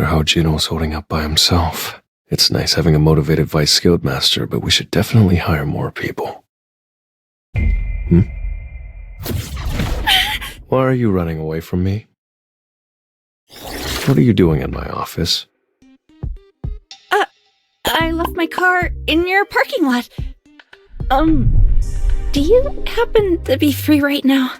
how Jinwoo's holding up by himself. It's nice having a motivated vice guild master, but we should definitely hire more people. Why are you running away from me? What are you doing in my office? I left my car in your parking lot. Do you happen to be free right now?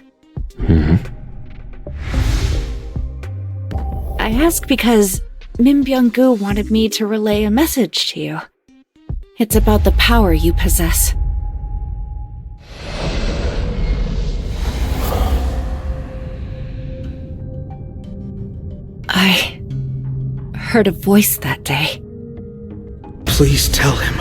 I ask because Min Byung-gu wanted me to relay a message to you. It's about the power you possess. I heard a voice that day. Please tell him.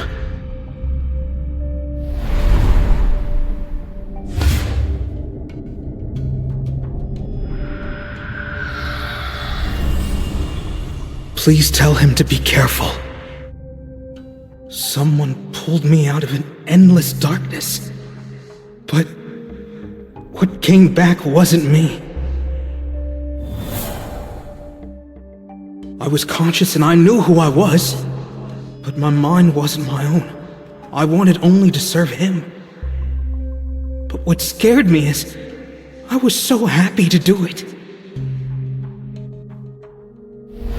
Please tell him to be careful. Someone pulled me out of an endless darkness. But what came back wasn't me. I was conscious and I knew who I was. But my mind wasn't my own. I wanted only to serve him. But what scared me is I was so happy to do it.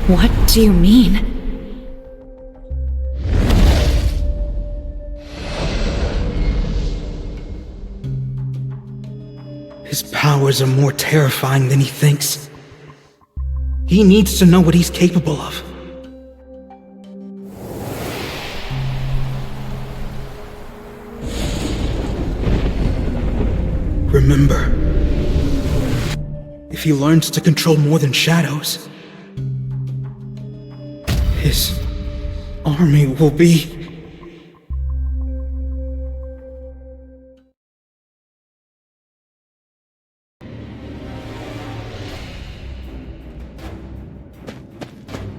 What do you mean? His powers are more terrifying than he thinks. He needs to know what he's capable of. Remember, if he learns to control more than shadows, his army will be...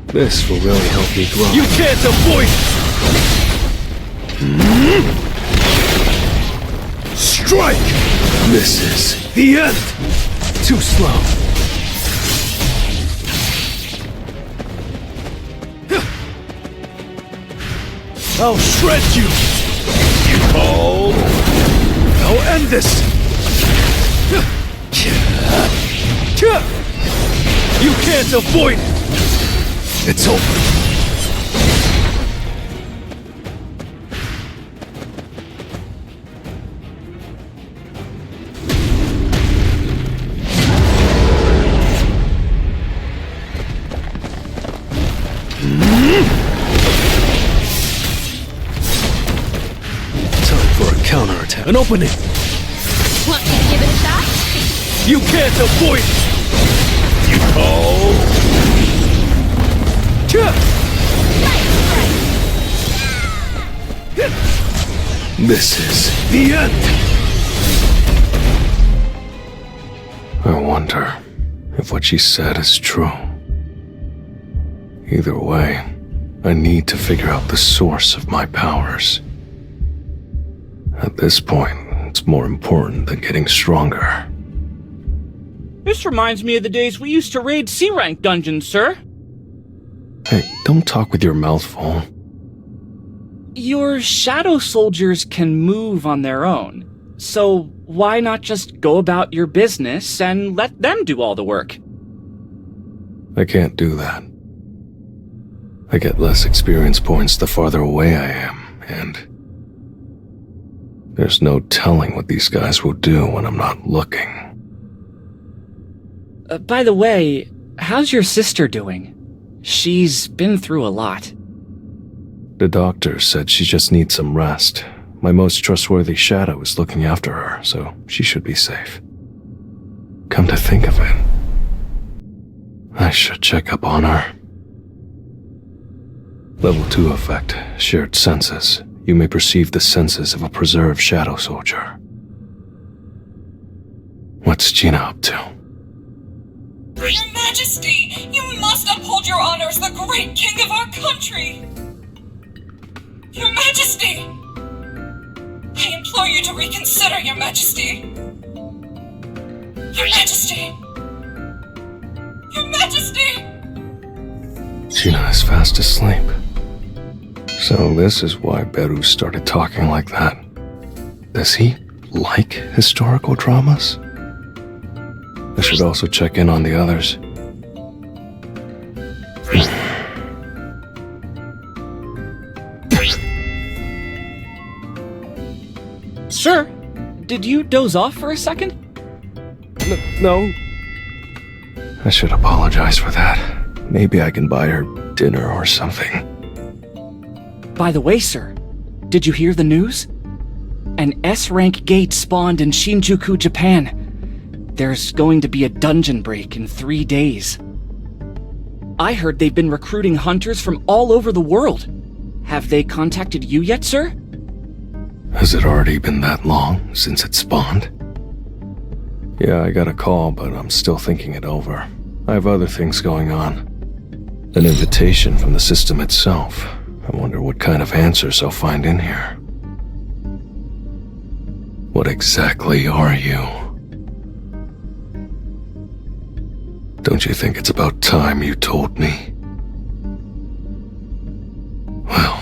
This will really help me grow. You can't avoid it! Strike! This is the end! Too slow. I'll shred you! Oh! I'll end this! You can't avoid it! It's over. Time for a counterattack. An opening! Want me to give it a shot? You can't avoid it! Oh! This is The end! I wonder if what she said is true. Either way, I need to figure out the source of my powers. At this point, it's more important than getting stronger. This reminds me of the days we used to raid C-rank dungeons, sir. Hey, don't talk with your mouth full. Your shadow soldiers can move on their own, so why not just go about your business and let them do all the work? I can't do that. I get less experience points the farther away I am, and there's no telling what these guys will do when I'm not looking. By the way, how's your sister doing? She's been through a lot. The doctor said she just needs some rest. My most trustworthy shadow is looking after her, so she should be safe. Come to think of it, I should check up on her. Level 2 effect, shared senses. You may perceive the senses of a preserved shadow soldier. What's Gina up to? Your Majesty, you must uphold your honor as the great king of our country! Your Majesty! I implore you to reconsider, Your Majesty! Your Majesty! Your Majesty! Gina is fast asleep. So this is why Beru started talking like that. Does he like historical dramas? I should also check in on the others. Sir, did you doze off for a second? No. I should apologize for that. Maybe I can buy her dinner or something. By the way, sir, did you hear the news? An S-rank gate spawned in Shinjuku, Japan. There's going to be a dungeon break in 3 days. I heard they've been recruiting hunters from all over the world. Have they contacted you yet, sir? Has it already been that long since it spawned? Yeah, I got a call, but I'm still thinking it over. I have other things going on. An invitation from the system itself. I wonder what kind of answers I'll find in here. What exactly are you? Don't you think it's about time you told me? Well,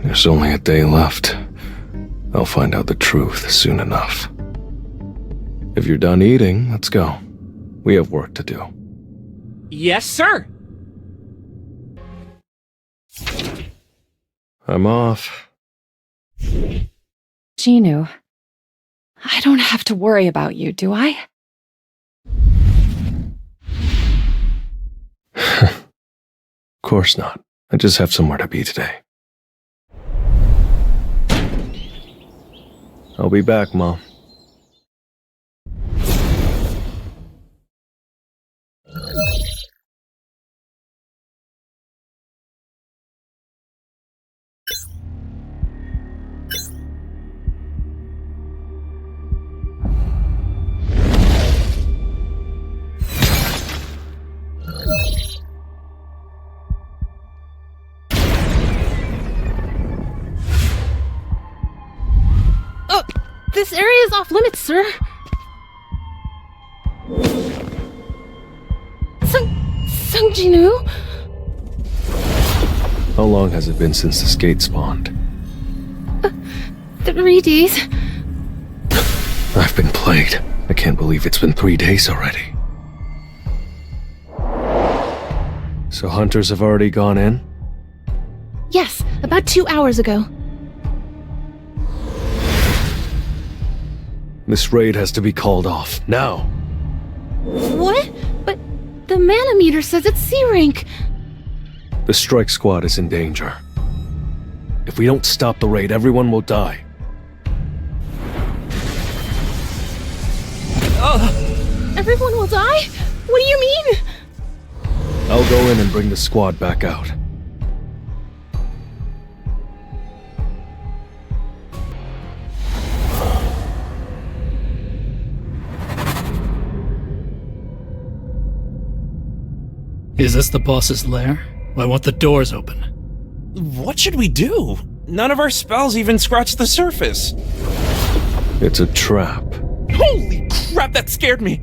there's only a day left. I'll find out the truth soon enough. If you're done eating, let's go. We have work to do. Yes, sir. I'm off. Jinwoo, I don't have to worry about you, do I? Of course not. I just have somewhere to be today. I'll be back, Mom. This area is off limits, sir. Sung Jinwoo? How long has it been since this gate spawned? 3 days. I've been played. I can't believe it's been 3 days already. So hunters have already gone in? Yes, about 2 hours ago. This raid has to be called off, now! What? But the manometer says it's C rank. The strike squad is in danger. If we don't stop the raid, everyone will die. Everyone will die? What do you mean? I'll go in and bring the squad back out. Is this the boss's lair? I want the doors open. What should we do? None of our spells even scratch the surface. It's a trap. Holy crap, that scared me!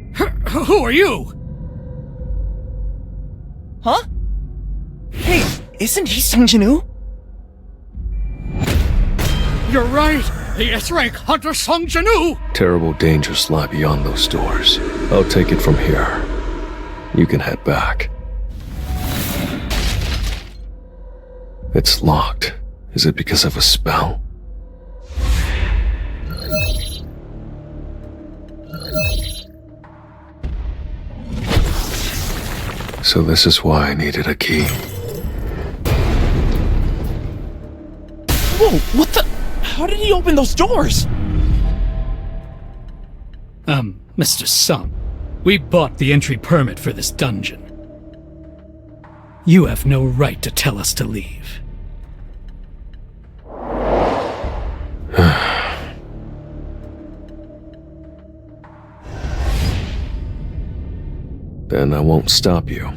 Who are you? Huh? Hey, isn't he Sung Jinwoo? You're right! The S-rank hunter Sung Jinwoo! Terrible dangers lie beyond those doors. I'll take it from here. You can head back. It's locked. Is it because of a spell? So this is why I needed a key. Whoa, what the? How did he open those doors? Mr. Sung, we bought the entry permit for this dungeon. You have no right to tell us to leave. Then I won't stop you.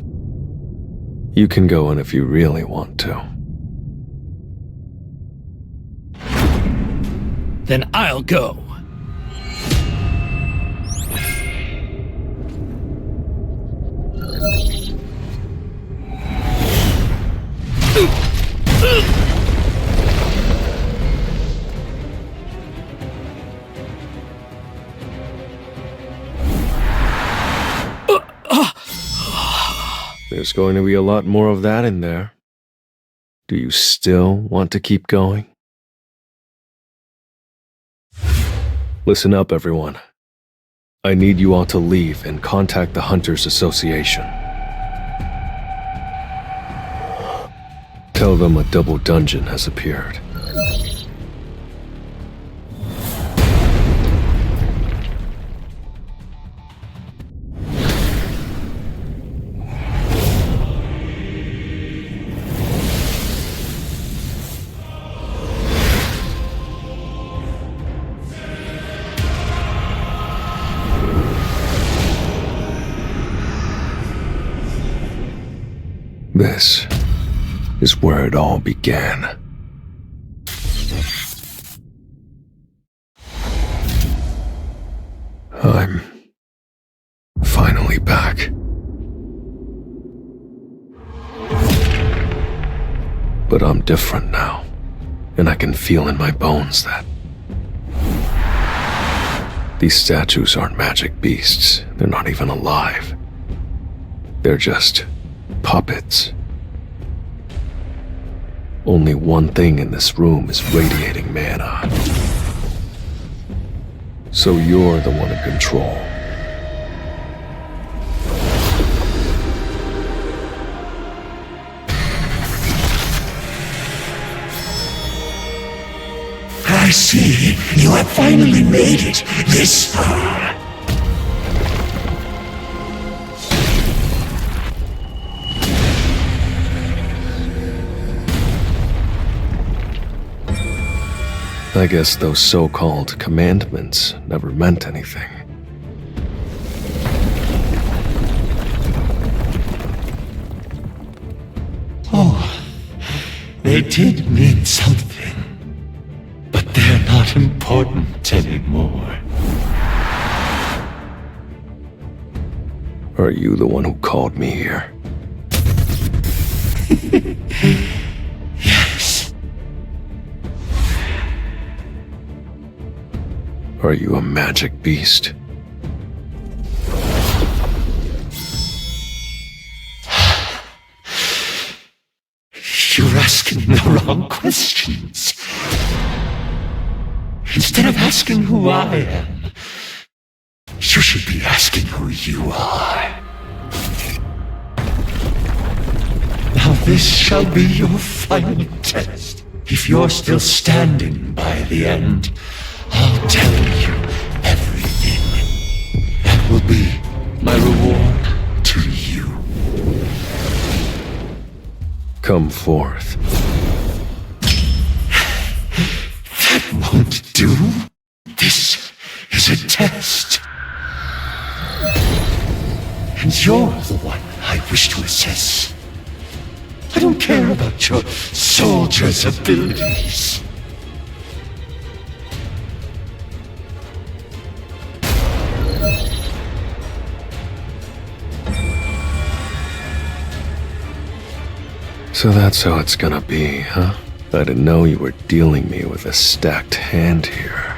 You can go in if you really want to. Then I'll go. There's going to be a lot more of that in there. Do you still want to keep going? Listen up, everyone. I need you all to leave and contact the Hunters Association. Tell them a double dungeon has appeared. This is where it all began. I'm finally back. But I'm different now, and I can feel in my bones that these statues aren't magic beasts. They're not even alive. They're just puppets. Only one thing in this room is radiating mana. So you're the one in control. I see you have finally made it this far. I guess those so-called commandments never meant anything. Oh, they did mean something, but they're not important anymore. Are you the one who called me here? Yes. Are you a magic beast? You're asking the wrong questions. Instead of asking who I am, you should be asking who you are. Now this shall be your final test. If you're still standing by the end, I'll tell you everything. That will be my reward to you. Come forth. That won't do. This is a test. And you're the one I wish to assess. I don't care about your soldier's abilities. So that's how it's gonna be, huh? I didn't know you were dealing me with a stacked hand here.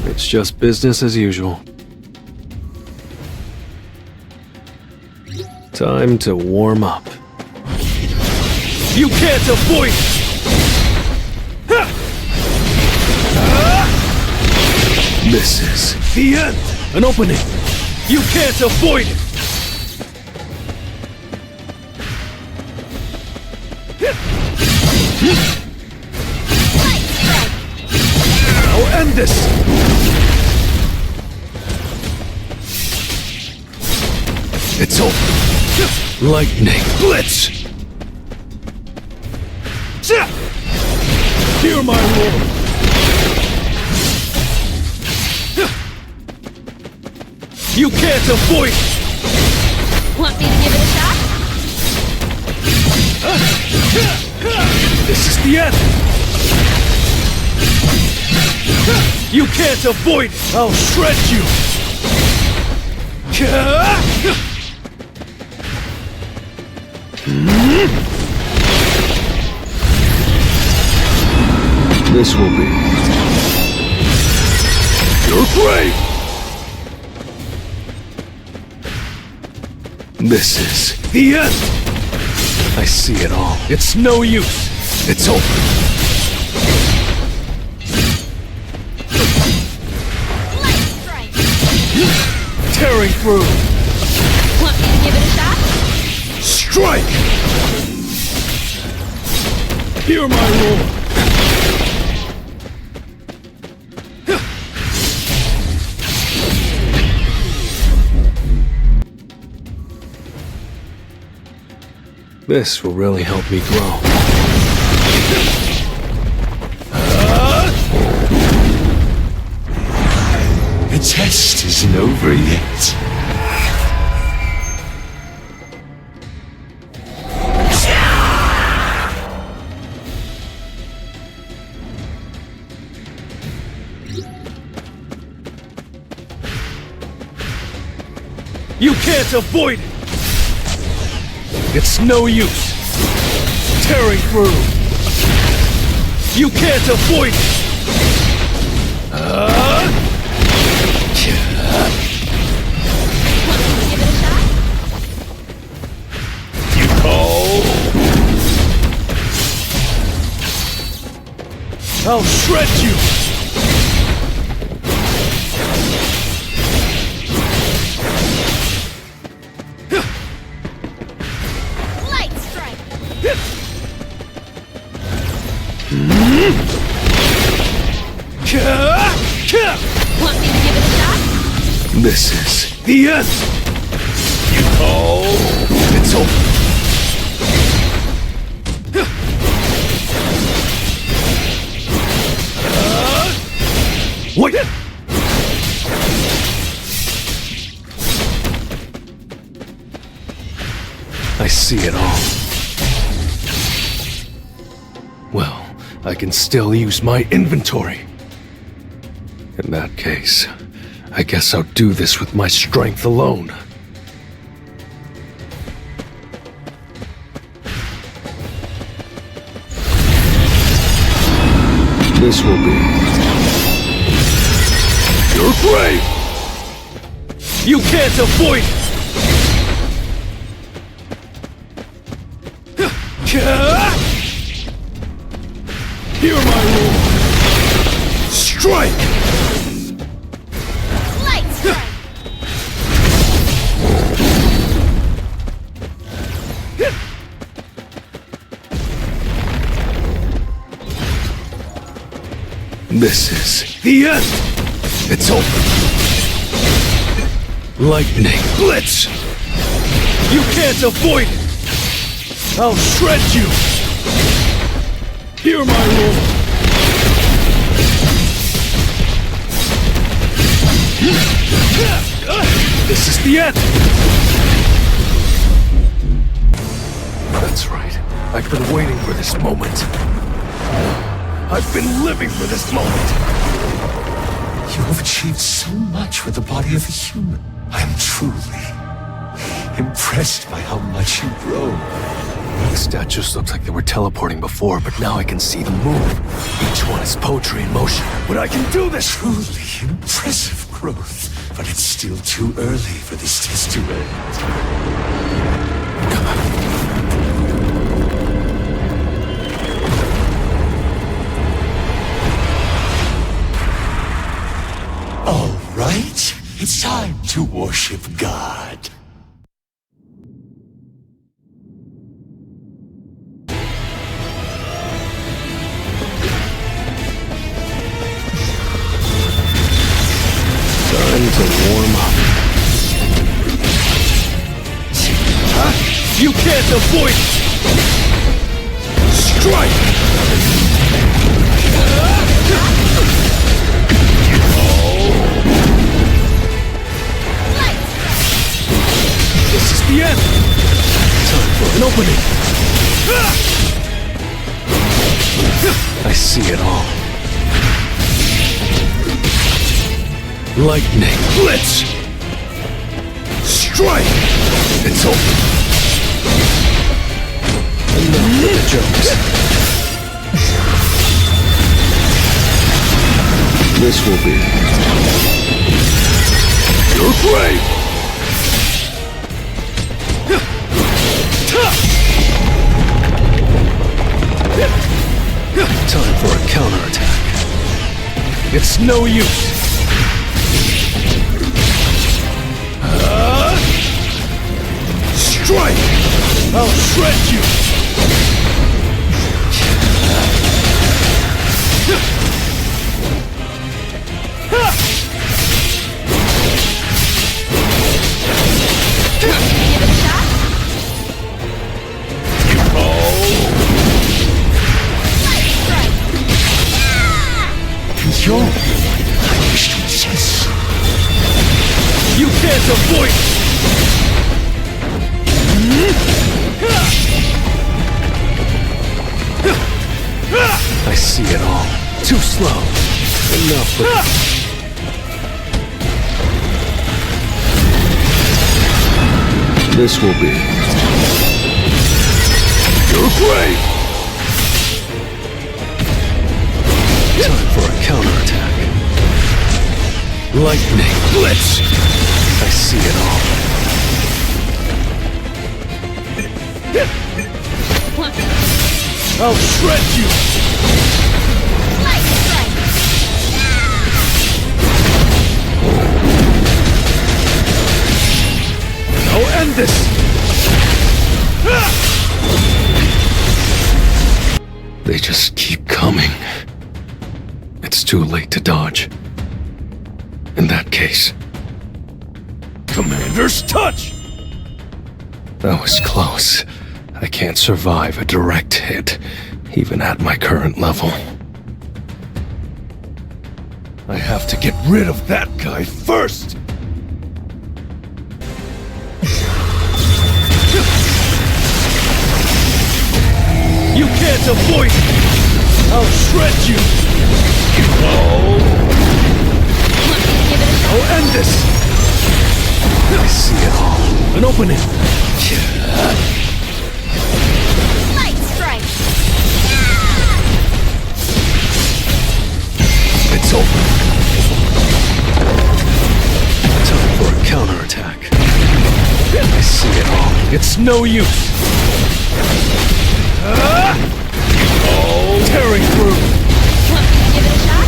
It's just business as usual. Time to warm up. You can't avoid it! This is The end! An opening! You can't avoid it! I'll end this! It's over. Lightning Blitz! Hear my roar! You can't avoid it! Want me to give it a shot? This is the end! You can't avoid it! I'll shred you! This will be your grave! This is the end! I see it all. It's no use. It's over. Tearing through. Want me to give it a shot? Strike! Hear my roar. This will really help me grow. The test isn't over yet. You can't avoid it! It's no use! Tearing through! You can't avoid it! Want me to give it a shot? You call? I'll shred you! Light strike! Want me to give it a shot? This is The end! You call? it's over. Wait! I see it all. Well, I can still use my inventory. In that case, I guess I'll do this with my strength alone. This will be your grave! You can't avoid it! Hear my roar! Strike! Light strike! This is The end! it's over. Lightning blitz! You can't avoid it! I'll shred you! Hear my roar! This is the end! That's right. I've been waiting for this moment. I've been living for this moment. You have achieved so much with the body of a human. I'm truly impressed by how much you grow. The statues looked like they were teleporting before, but now I can see them move. Each one is poetry in motion. But I can do this! Truly impressive growth, but it's still too early for this test to end. All right, it's time to worship God. Time to warm up. You can't avoid it! Strike! This is the end! Time for an opening. I see it all. Lightning blitz! Strike! It's over. This will be your grave! Time for a counterattack. It's no use! Strike! I'll shred you! Your punishment says You can't avoid it! I see it all. Too slow. Enough with This will be your grave! Time for a counterattack. Lightning blitz! I see it all. I'll shred you! I'll end this! They just keep coming. It's too late to dodge. In that case, Commander's touch! that was close. I can't survive a direct hit, even at my current level. I have to get rid of that guy first! You can't avoid it! I'll shred you! I'll end this! I see it all. An opening! Light strike! It's over. Time for a counterattack. I see it all. It's no use! Tearing through! Give it a shot?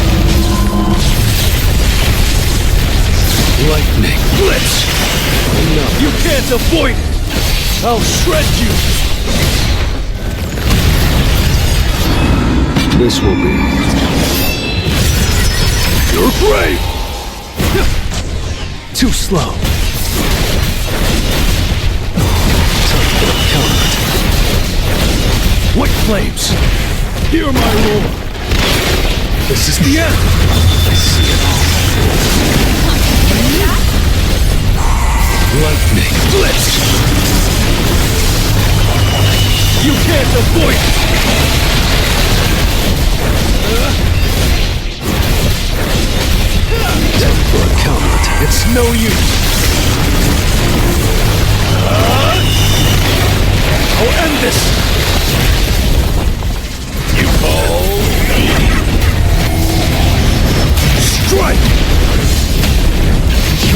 Lightning blitz! Enough. You can't avoid it! I'll shred you! This will be your grave! Too slow. Time for a counterattack. White flames! Hear my roar! This is the end! I see it all. Lightning blitz! You can't avoid it! Time for a counterattack. It's no use! I'll end this! You fall! Strike!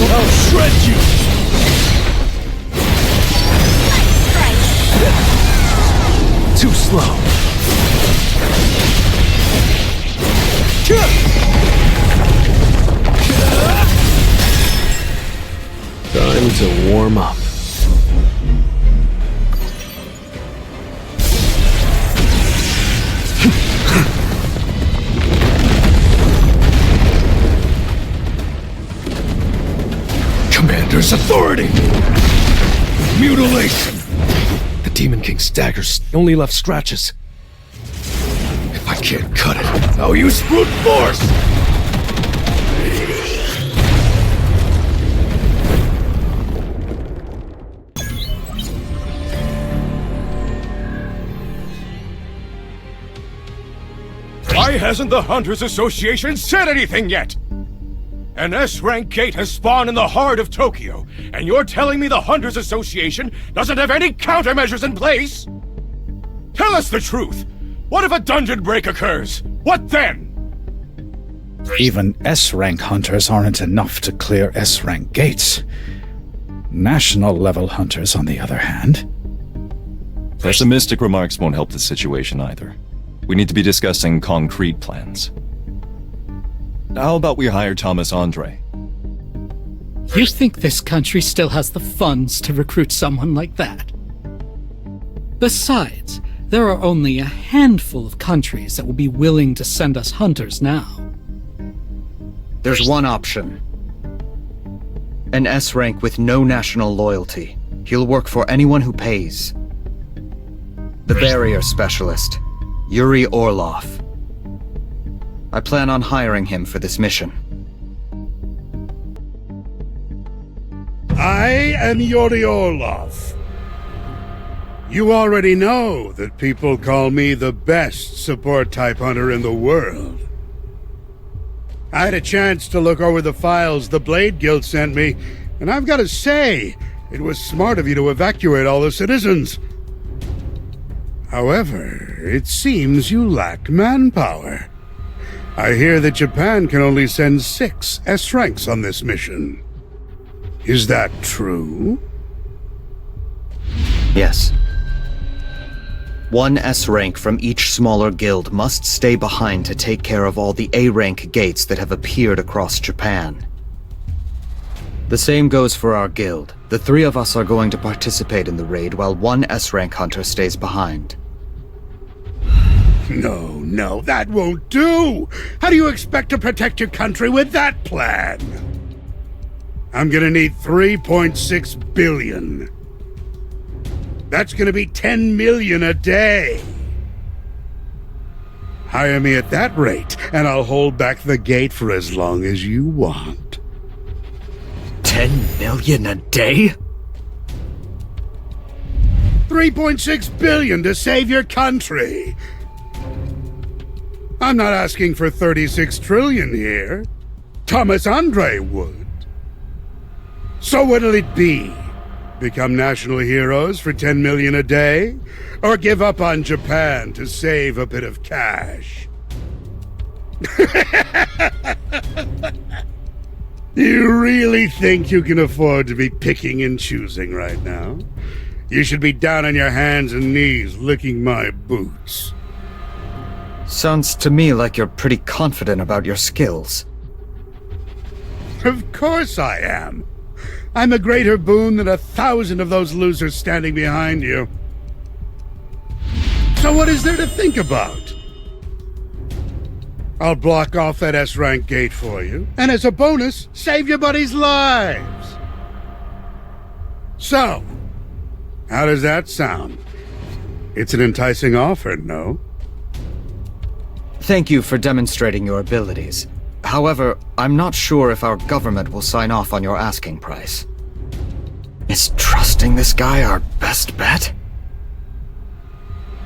I'll shred you! Too slow. Time to warm up. Commander's authority! Mutilation! The Demon King's daggers only left scratches. If I can't cut it, I'll use brute force! Why hasn't the Hunters Association said anything yet? An S-rank gate has spawned in the heart of Tokyo, and you're telling me the Hunters Association doesn't have any countermeasures in place? Tell us the truth! What if a dungeon break occurs? What then? Even S-rank hunters aren't enough to clear S-rank gates. National-level hunters, on the other hand. Pessimistic remarks won't help the situation either. We need to be discussing concrete plans. How about we hire Thomas Andre? You think this country still has the funds to recruit someone like that? Besides, there are only a handful of countries that will be willing to send us hunters now. There's one option. An S-rank with no national loyalty. He'll work for anyone who pays. The barrier specialist, Yuri Orlov. I plan on hiring him for this mission. I am Yuri Orlov. You already know that people call me the best support-type hunter in the world. I had a chance to look over the files the Blade Guild sent me, and I've got to say, it was smart of you to evacuate all the citizens. However, it seems you lack manpower. I hear that Japan can only send 6 S-ranks on this mission. Is that true? Yes. 1 S-rank from each smaller guild must stay behind to take care of all the A-rank gates that have appeared across Japan. The same goes for our guild. The 3 of us are going to participate in the raid while 1 S-rank hunter stays behind. No, that won't do! How do you expect to protect your country with that plan? I'm gonna need 3.6 billion. That's gonna be 10 million a day. Hire me at that rate, and I'll hold back the gate for as long as you want. 10 million a day? 3.6 billion to save your country. I'm not asking for 36 trillion here. Thomas Andre would. So what'll it be? Become national heroes for 10 million a day? Or give up on Japan to save a bit of cash? You really think you can afford to be picking and choosing right now? You should be down on your hands and knees licking my boots. Sounds to me like you're pretty confident about your skills. Of course I am. I'm a greater boon than 1,000 of those losers standing behind you. So what is there to think about? I'll block off that S-rank gate for you, and as a bonus, save your buddies' lives. So, how does that sound? It's an enticing offer, no? Thank you for demonstrating your abilities. However, I'm not sure if our government will sign off on your asking price. Is trusting this guy our best bet?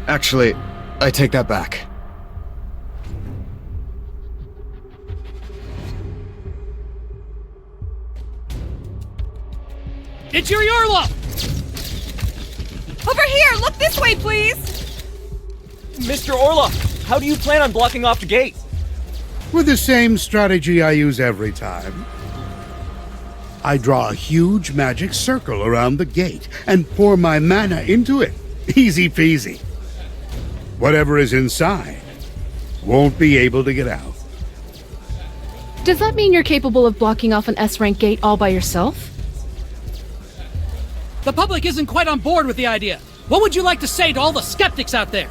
Actually, I take that back. It's Yuri Orlov! Over here! Look this way, please! Mr. Orlov, how do you plan on blocking off the gate? With the same strategy I use every time. I draw a huge magic circle around the gate and pour my mana into it. Easy peasy. Whatever is inside won't be able to get out. Does that mean you're capable of blocking off an S-rank gate all by yourself? The public isn't quite on board with the idea. What would you like to say to all the skeptics out there?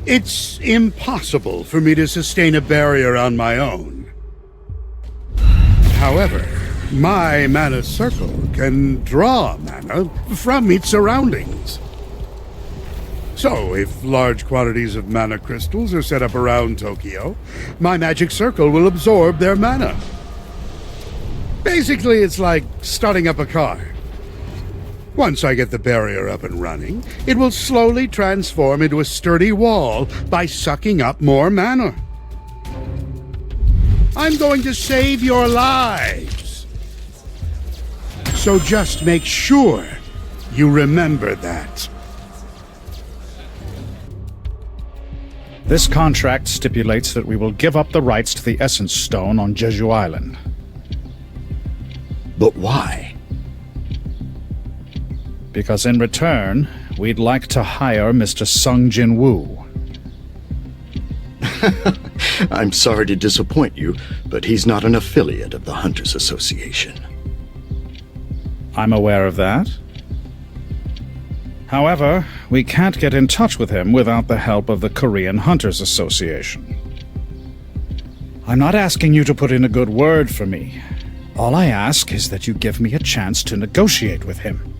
It's impossible for me to sustain a barrier on my own. However, my mana circle can draw mana from its surroundings. So, if large quantities of mana crystals are set up around Tokyo, my magic circle will absorb their mana. Basically, it's like starting up a car. Once I get the barrier up and running, it will slowly transform into a sturdy wall by sucking up more mana. I'm going to save your lives. So just make sure you remember that. This contract stipulates that we will give up the rights to the Essence Stone on Jeju Island. But why? Because in return, we'd like to hire Mr. Sung Jinwoo. I'm sorry to disappoint you, but he's not an affiliate of the Hunters Association. I'm aware of that. However, we can't get in touch with him without the help of the Korean Hunters Association. I'm not asking you to put in a good word for me. All I ask is that you give me a chance to negotiate with him.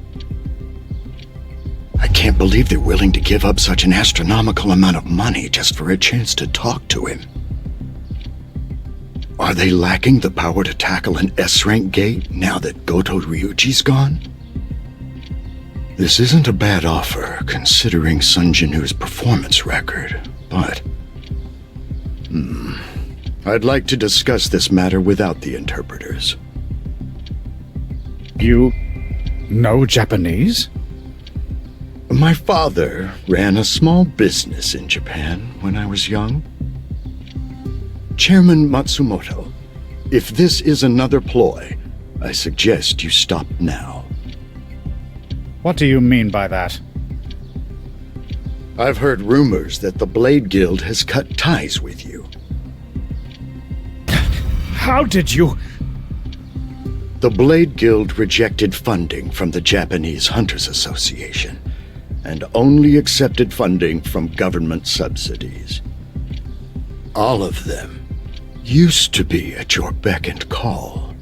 I can't believe they're willing to give up such an astronomical amount of money just for a chance to talk to him. Are they lacking the power to tackle an S-rank gate now that Goto Ryuji's gone? This isn't a bad offer, considering Sun Jinu's performance record, but... I'd like to discuss this matter without the interpreters. You know Japanese? My father ran a small business in Japan when I was young. Chairman Matsumoto, if this is another ploy, I suggest you stop now. What do you mean by that? I've heard rumors that the Blade Guild has cut ties with you. How did you... The Blade Guild rejected funding from the Japanese Hunters Association, and only accepted funding from government subsidies. All of them used to be at your beck and call.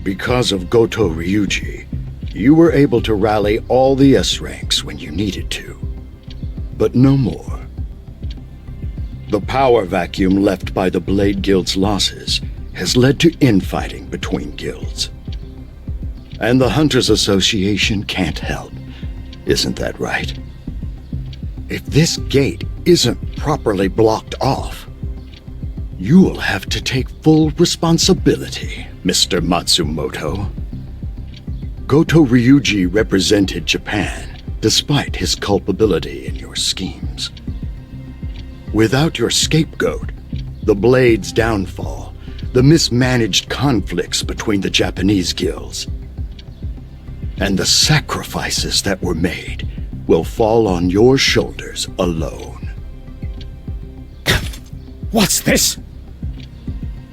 Because of Goto Ryuji, you were able to rally all the S-ranks when you needed to, but no more. The power vacuum left by the Blade Guild's losses has led to infighting between guilds. And the Hunters Association can't help. Isn't that right? If this gate isn't properly blocked off, you'll have to take full responsibility, Mr. Matsumoto. Goto Ryuji represented Japan, despite his culpability in your schemes. Without your scapegoat, the Blade's downfall, the mismanaged conflicts between the Japanese guilds, and the sacrifices that were made will fall on your shoulders alone. What's this?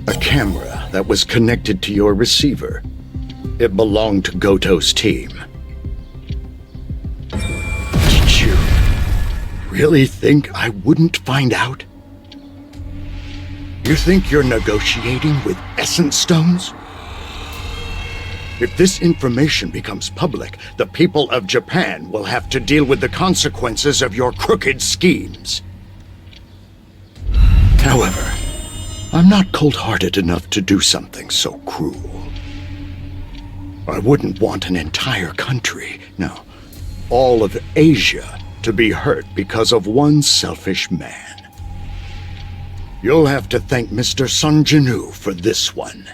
A camera that was connected to your receiver. It belonged to Goto's team. Did you really think I wouldn't find out? You think you're negotiating with Essence Stones? If this information becomes public, the people of Japan will have to deal with the consequences of your crooked schemes. However, I'm not cold-hearted enough to do something so cruel. I wouldn't want an entire country, no, all of Asia, to be hurt because of one selfish man. You'll have to thank Mr. Sun Jinu for this one.